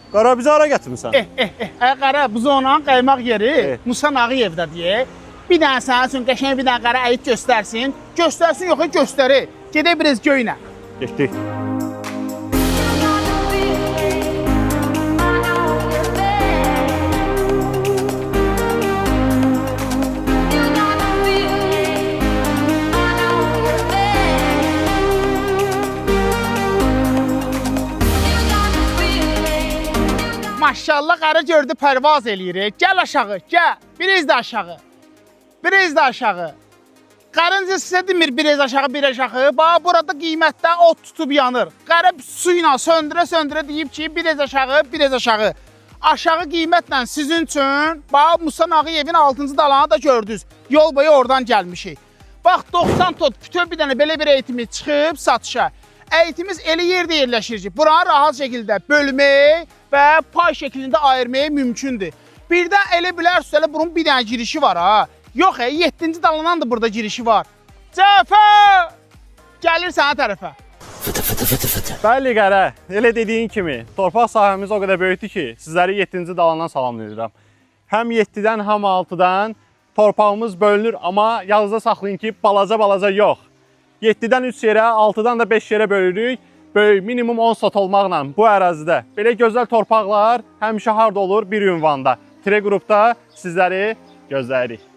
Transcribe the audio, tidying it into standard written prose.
Qara bizə hara gətirmisən? Qara bu zonanın qaymaq yeri Musa Nağıyevdə deyə. Bir dənə sənin üçün qəşəng bir dənə qara əyit göstərsin. Göstərsin yox, göstərir. Gedək biraz göylə. Getdik. Maşallah qara gördü pərvaz eləyir. Gəl aşağı, gəl. Biraz da aşağı. Biraz da aşağı. Qarınca sizə demir biraz aşağı, bir aşağı. Bax burada qiymətdə ot tutub yanır. Qara su ilə söndürə-söndürə deyib ki, biraz aşağı, biraz aşağı. Aşağı qiymətlə sizin üçün bax Musa Nağıyevin 6-cı dalağını da gördünüz. Yol boyu oradan gəlmişik. Bax 90 tot bütöv bir dənə belə bir əyitimiz çıxıb satışa. Əyitimiz elə yerdə yerləşir ki, buranı rahat şəkildə bölmək və pay şəklində ayırmaq mümkündür. Bir də elə bilərsiniz, elə bunun bir dənə girişi var ha. Yox, 7-ci dalından da burada girişi var. Cəfər! Gəlir sənə tərəfə. Bəli qara, elə dediyin kimi, torpaq sahəmiz o qədər böyükdür ki, sizləri 7-ci dalandan salamlayıram. Həm 7-dən, həm 6-dan torpağımız bölünür, amma yadınızda saxlayın ki, balaca yox. 7-dən 3 yerə, 6-dan da 5 yerə bölürük. Böyük, minimum 10 sot olmaqla bu ərazidə belə gözəl torpaqlar həmişə harda olur? Bir ünvanda. Tire qrupda sizləri gözləyirik.